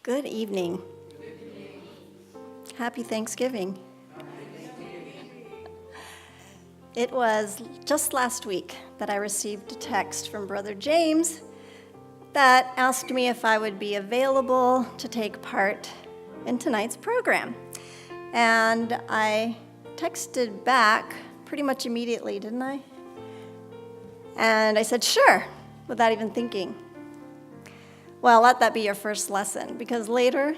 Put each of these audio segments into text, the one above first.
Good evening. Happy Thanksgiving. It was just last week that I received a text from Brother James that asked me if I would be available to take part in tonight's program. And I texted back pretty much immediately, didn't I? And I said, sure, without even thinking. Well, let that be your first lesson, because later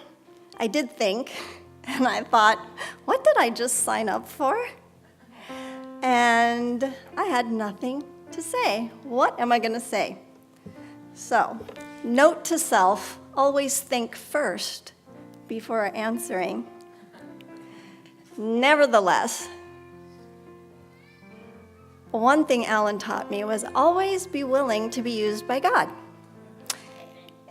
I did think, and I thought, what did I just sign up for? And I had nothing to say. What am I going to say? So, note to self, always think first before answering. Nevertheless, one thing Alan taught me was always be willing to be used by God.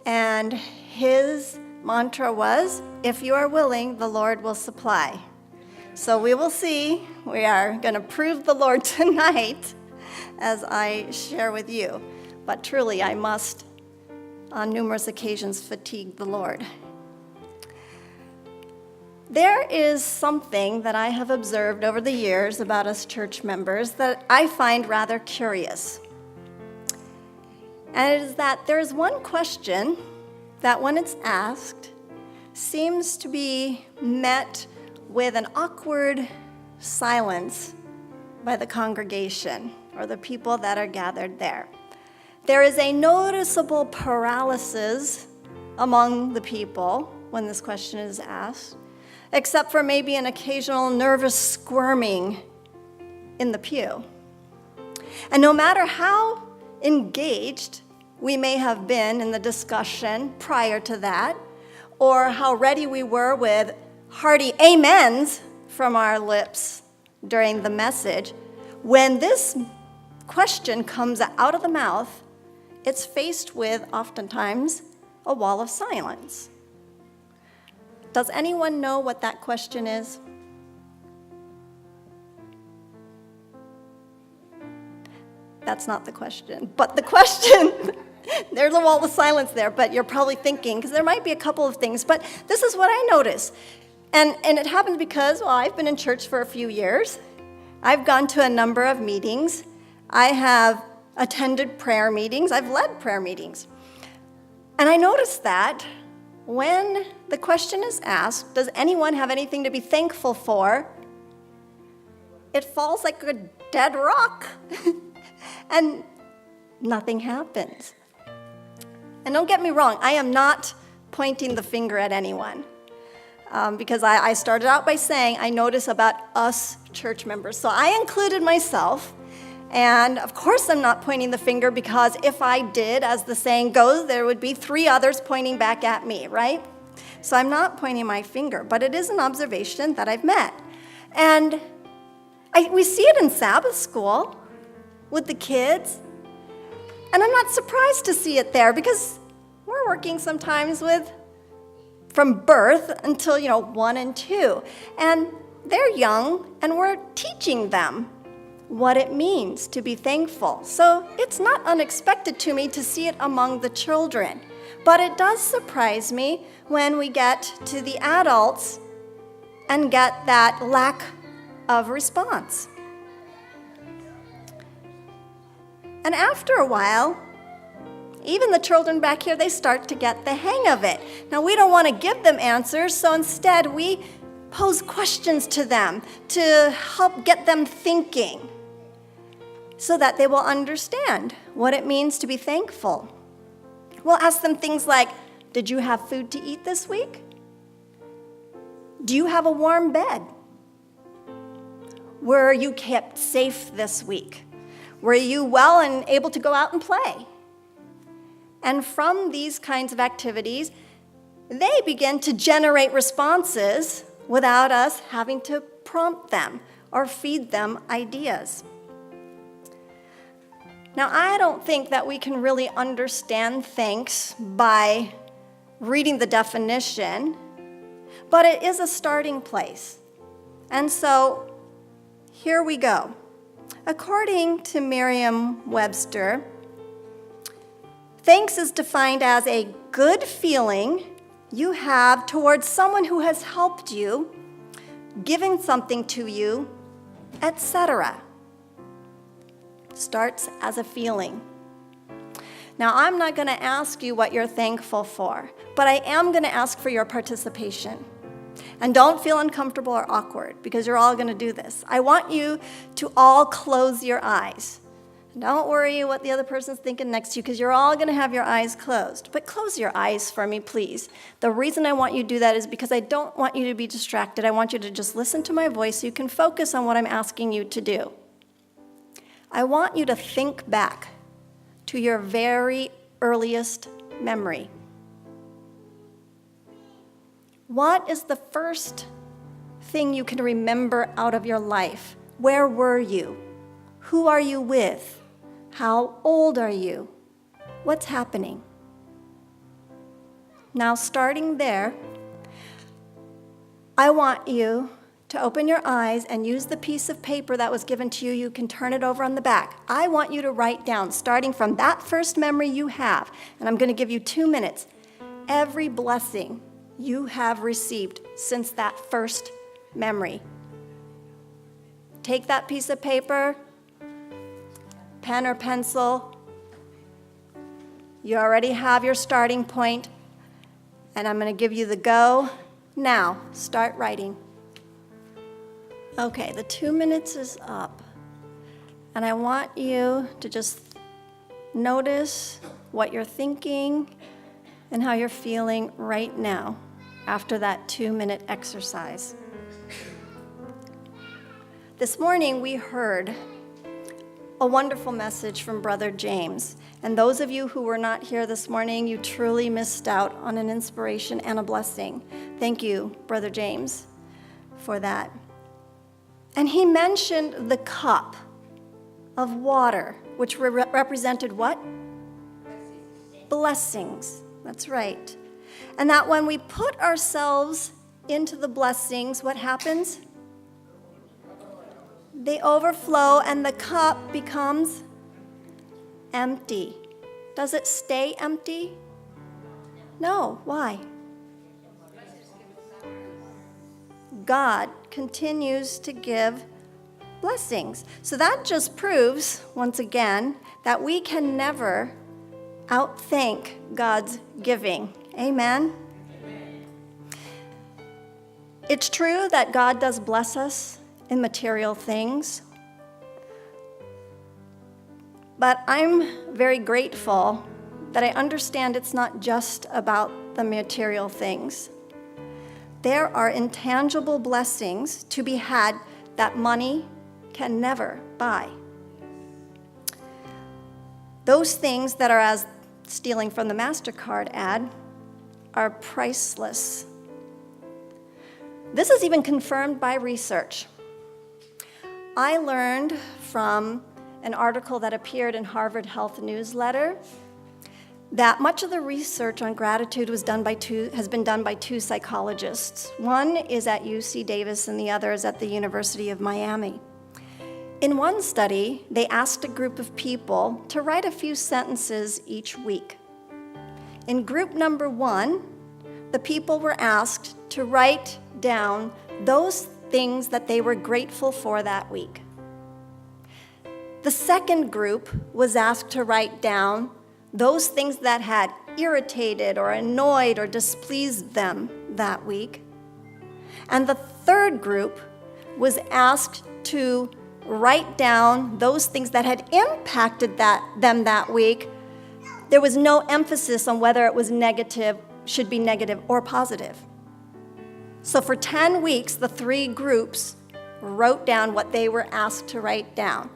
And his mantra was, if you are willing, the Lord will supply. So we will see. We are going to prove the Lord tonight as I share with you. But truly, I must, on numerous occasions, fatigue the Lord. There is something that I have observed over the years about us church members that I find rather curious. And it is that there is one question that when it's asked seems to be met with an awkward silence by the congregation or the people that are gathered there. There is a noticeable paralysis among the people when this question is asked, except for maybe an occasional nervous squirming in the pew. And no matter how engaged we may have been in the discussion prior to that, or how ready we were with hearty amens from our lips during the message, when this question comes out of the mouth, it's faced with, oftentimes, a wall of silence. Does anyone know what that question is? That's not the question. But the question, there's a wall of silence there, but you're probably thinking, because there might be a couple of things, but this is what I notice. And it happens because, well, I've been in church for a few years. I've gone to a number of meetings. I have attended prayer meetings. I've led prayer meetings. And I noticed that when the question is asked, does anyone have anything to be thankful for? It falls like a dead rock. And nothing happens. And don't get me wrong, I am not pointing the finger at anyone. Because I started out by saying I notice about us church members. So I included myself. And of course I'm not pointing the finger, because if I did, as the saying goes, there would be 3 others pointing back at me, right? So I'm not pointing my finger, but it is an observation that I've met. And we see it in Sabbath school with the kids. And I'm not surprised to see it there, because we're working sometimes with from birth until, 1 and 2. And they're young, and we're teaching them what it means to be thankful. So it's not unexpected to me to see it among the children. But it does surprise me when we get to the adults and get that lack of response. And after a while, even the children back here, they start to get the hang of it. Now, we don't want to give them answers, so instead we pose questions to them to help get them thinking so that they will understand what it means to be thankful. We'll ask them things like, did you have food to eat this week? Do you have a warm bed? Were you kept safe this week? Were you well and able to go out and play? And from these kinds of activities, they begin to generate responses without us having to prompt them or feed them ideas. Now, I don't think that we can really understand thanks by reading the definition, but it is a starting place. And so here we go. According to Merriam-Webster, thanks is defined as a good feeling you have towards someone who has helped you, given something to you, etc. Starts as a feeling. Now, I'm not going to ask you what you're thankful for, but I am going to ask for your participation. And don't feel uncomfortable or awkward, because you're all going to do this. I want you to all close your eyes. Don't worry what the other person's thinking next to you, because you're all going to have your eyes closed. But close your eyes for me, please. The reason I want you to do that is because I don't want you to be distracted. I want you to just listen to my voice so you can focus on what I'm asking you to do. I want you to think back to your very earliest memory. What is the first thing you can remember out of your life? Where were you? Who are you with? How old are you? What's happening? Now, starting there, I want you to open your eyes and use the piece of paper that was given to you. You can turn it over on the back. I want you to write down, starting from that first memory you have, and I'm going to give you 2 minutes, every blessing you have received since that first memory. Take that piece of paper, pen or pencil. You already have your starting point, and I'm going to give you the go. Now, start writing. Okay, the 2 minutes is up, and I want you to just notice what you're thinking and how you're feeling right now after that 2-minute exercise. This morning we heard a wonderful message from Brother James, and those of you who were not here this morning, you truly missed out on an inspiration and a blessing. Thank you, Brother James, for that. And he mentioned the cup of water, which represented what? Blessings. That's right. And that when we put ourselves into the blessings, what happens? They overflow and the cup becomes empty. Does it stay empty? No. Why? God continues to give blessings. So that just proves, once again, that we can never outthank God's giving. Amen? Amen. It's true that God does bless us in material things, but I'm very grateful that I understand it's not just about the material things. There are intangible blessings to be had that money can never buy. Those things that are, as stealing from the MasterCard ad, are priceless. This is even confirmed by research. I learned from an article that appeared in Harvard Health Newsletter that much of the research on gratitude has been done by two psychologists. One is at UC Davis and the other is at the University of Miami. In one study, they asked a group of people to write a few sentences each week. In group number 1, the people were asked to write down those things that they were grateful for that week. The second group was asked to write down those things that had irritated or annoyed or displeased them that week. And the third group was asked to write down those things that had impacted them that week. There was no emphasis on whether it was negative, should be negative or positive. So for 10 weeks, the 3 groups wrote down what they were asked to write down.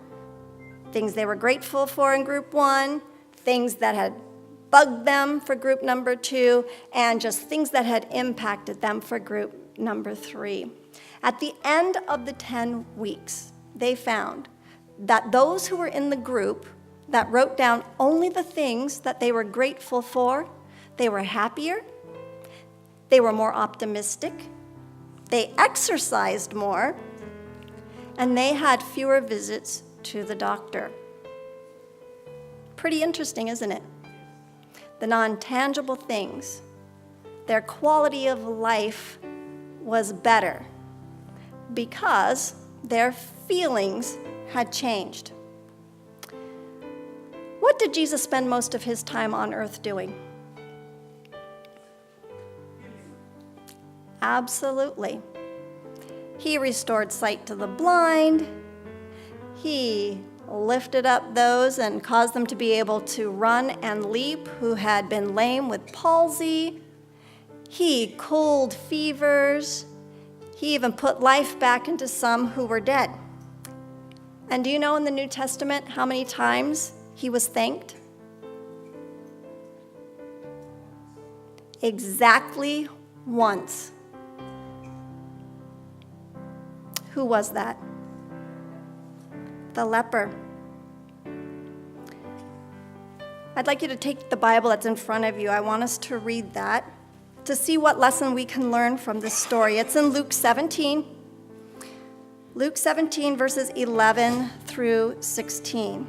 Things they were grateful for in group 1, things that had bugged them for group number 2, and just things that had impacted them for group number 3. At the end of the 10 weeks, they found that those who were in the group that wrote down only the things that they were grateful for, they were happier, they were more optimistic, they exercised more, and they had fewer visits to the doctor. Pretty interesting, isn't it? The non-tangible things, their quality of life was better because their feelings had changed. What did Jesus spend most of his time on earth doing? Absolutely. He restored sight to the blind. He lifted up those and caused them to be able to run and leap who had been lame with palsy. He cooled fevers. He even put life back into some who were dead. And do you know in the New Testament how many times he was thanked? Exactly once. Who was that? The leper. I'd like you to take the Bible that's in front of you. I want us to read that to see what lesson we can learn from this story. It's in Luke 17. Luke 17, verses 11 through 16.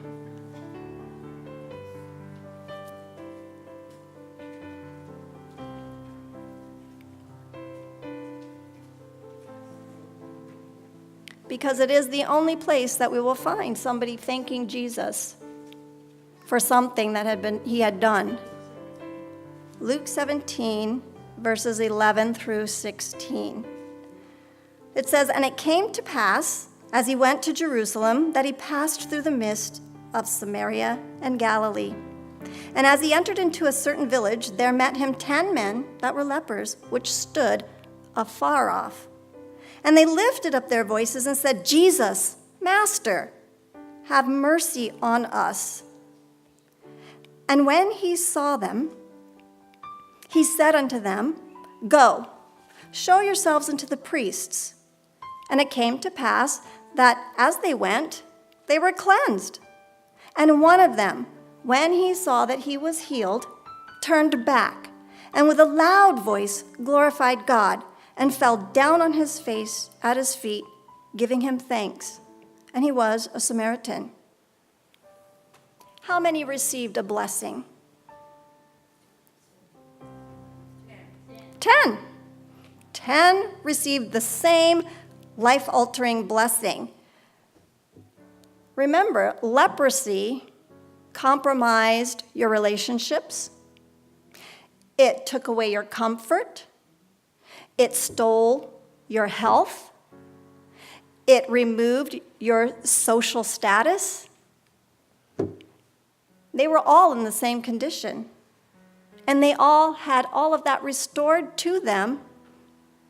Because it is the only place that we will find somebody thanking Jesus for something that he had done. Luke 17, verses 11 through 16. It says, "And it came to pass, as he went to Jerusalem, that he passed through the midst of Samaria and Galilee. And as he entered into a certain village, there met him 10 men that were lepers, which stood afar off. And they lifted up their voices and said, 'Jesus, Master, have mercy on us.' And when he saw them, he said unto them, 'Go, show yourselves unto the priests.' And it came to pass that as they went, they were cleansed. And one of them, when he saw that he was healed, turned back, and with a loud voice glorified God, and fell down on his face at his feet, giving him thanks. And he was a Samaritan." How many received a blessing? 10. 10 received the same life-altering blessing. Remember, leprosy compromised your relationships. It took away your comfort. It stole your health. It removed your social status. They were all in the same condition. And they all had all of that restored to them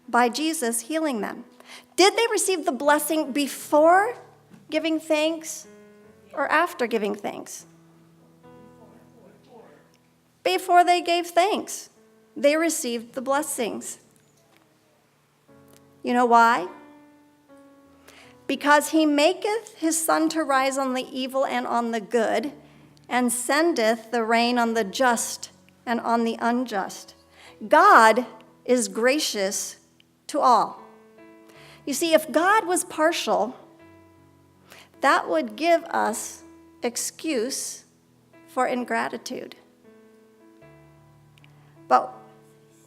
by Jesus healing them. Did they receive the blessing before giving thanks or after giving thanks? Before they gave thanks, they received the blessings. You know why? Because he maketh his sun to rise on the evil and on the good, and sendeth the rain on the just and on the unjust. God is gracious to all. You see, if God was partial, that would give us excuse for ingratitude. But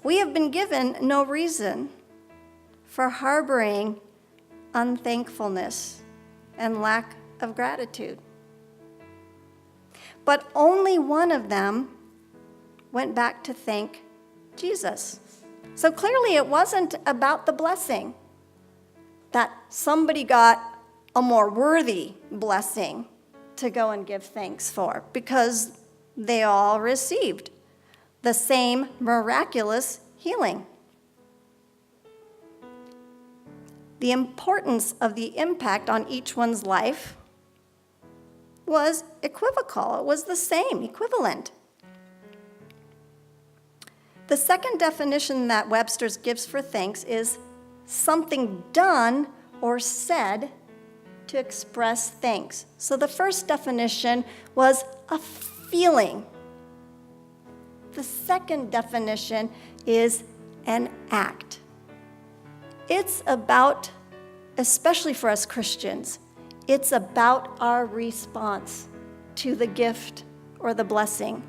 we have been given no reason for harboring unthankfulness and lack of gratitude. But only one of them went back to thank Jesus. So clearly it wasn't about the blessing, that somebody got a more worthy blessing to go and give thanks for, because they all received the same miraculous healing. The importance of the impact on each one's life was equivocal. It was the same, equivalent. The second definition that Webster's gives for thanks is something done or said to express thanks. So the first definition was a feeling. The second definition is an act. It's about, especially for us Christians, It's about our response to the gift or the blessing.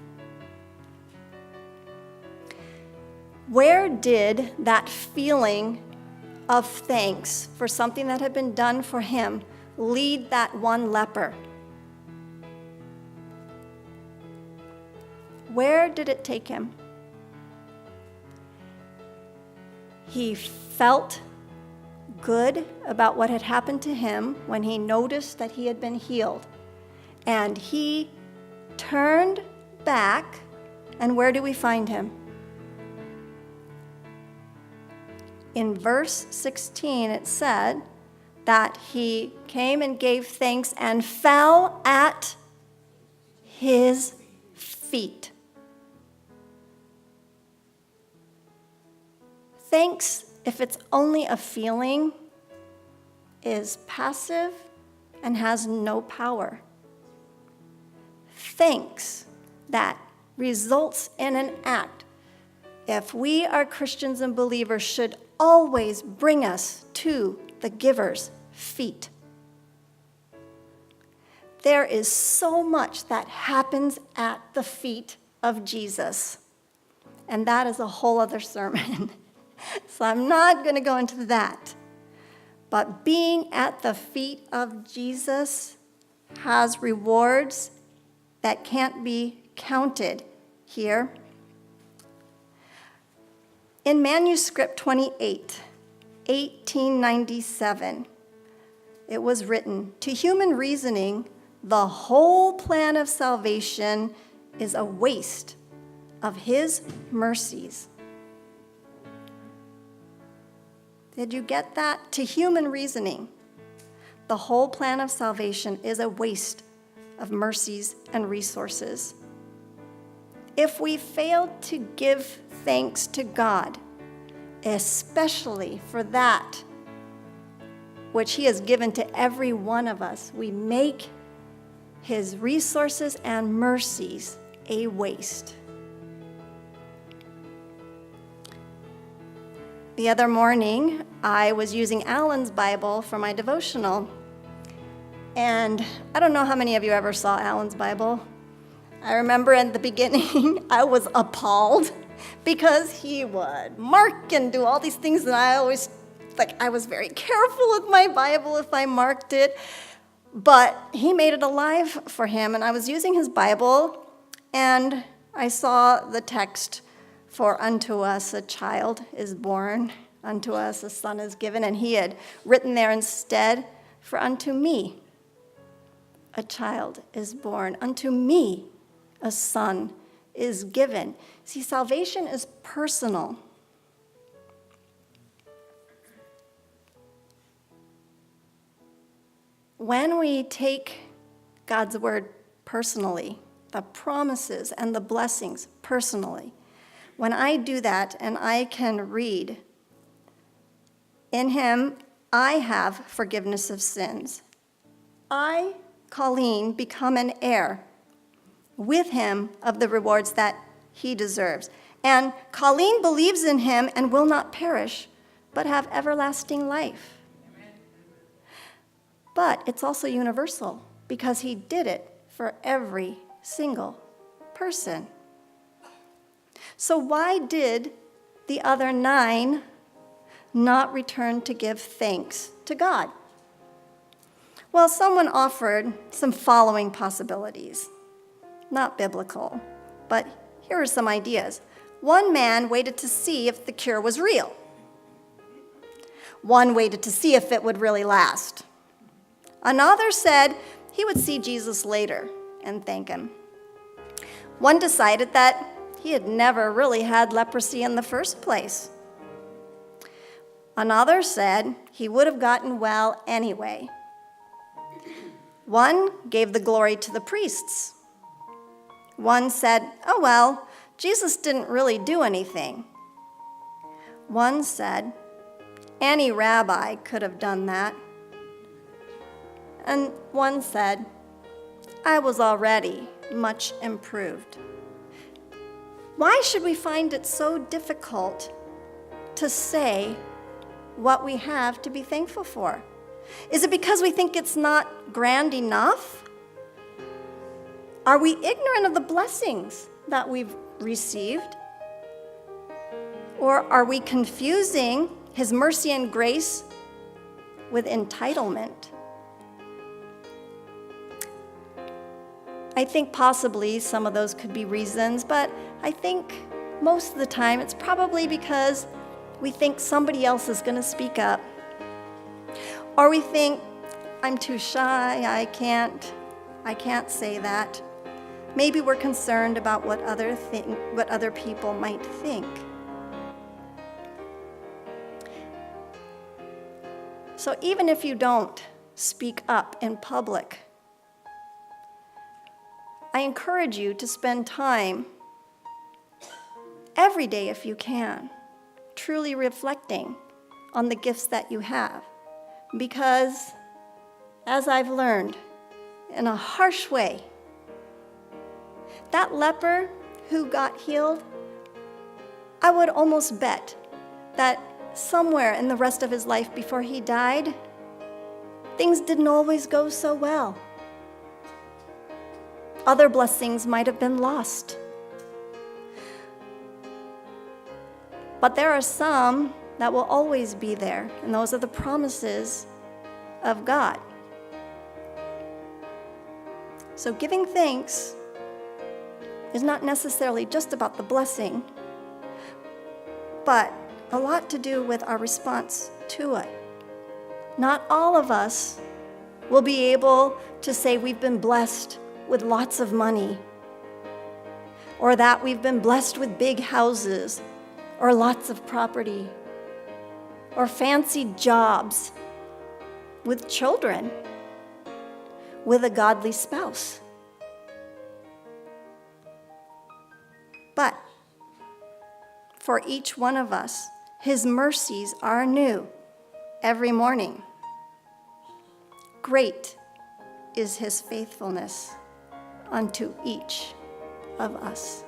Where did that feeling of thanks for something that had been done for him lead that one leper? Where did it take him? He felt good about what had happened to him when he noticed that he had been healed. And he turned back, and where do we find him? In verse 16, it said that he came and gave thanks and fell at his feet. Thanks, if it's only a feeling, is passive and has no power. Thanks that results in an act, if we are Christians and believers, should always bring us to the giver's feet. There is so much that happens at the feet of Jesus, and that is a whole other sermon. So I'm not going to go into that. But being at the feet of Jesus has rewards that can't be counted here. In manuscript 28, 1897, it was written, "To human reasoning, the whole plan of salvation is a waste of his mercies." Did you get that? To human reasoning, the whole plan of salvation is a waste of mercies and resources. If we fail to give thanks to God, especially for that which he has given to every one of us, we make his resources and mercies a waste. The other morning, I was using Alan's Bible for my devotional, and I don't know how many of you ever saw Alan's Bible. I remember in the beginning, I was appalled because he would mark and do all these things, and I was very careful with my Bible if I marked it, but he made it alive for him, and I was using his Bible, and I saw the text, "For unto us a child is born, unto us a son is given," and he had written there instead, "For unto me a child is born, unto me a son is given." See, salvation is personal. When we take God's word personally, the promises and the blessings personally, when I do that and I can read, "In him I have forgiveness of sins. I, Colleen, become an heir with him of the rewards that he deserves. And Colleen believes in him and will not perish, but have everlasting life." But it's also universal because he did it for every single person. So why did the other 9 not return to give thanks to God? Well, someone offered some following possibilities. Not biblical, but here are some ideas. One man waited to see if the cure was real. One waited to see if it would really last. Another said he would see Jesus later and thank him. One decided that he had never really had leprosy in the first place. Another said he would have gotten well anyway. One gave the glory to the priests. One said, "Oh well, Jesus didn't really do anything." One said, "Any rabbi could have done that." And one said, "I was already much improved." Why should we find it so difficult to say what we have to be thankful for? Is it because we think it's not grand enough? Are we ignorant of the blessings that we've received? Or are we confusing his mercy and grace with entitlement? I think possibly some of those could be reasons, but I think most of the time it's probably because we think somebody else is going to speak up. Or we think, I'm too shy, I can't say that. Maybe we're concerned about what other people might think. So even if you don't speak up in public, I encourage you to spend time every day, if you can, truly reflecting on the gifts that you have. Because, as I've learned, in a harsh way, that leper who got healed, I would almost bet that somewhere in the rest of his life before he died, things didn't always go so well. Other blessings might have been lost. But there are some that will always be there, and those are the promises of God. So giving thanks is not necessarily just about the blessing, but a lot to do with our response to it. Not all of us will be able to say we've been blessed with lots of money, or that we've been blessed with big houses, or lots of property, or fancy jobs, with children, with a godly spouse. But for each one of us, his mercies are new every morning. Great is his faithfulness unto each of us.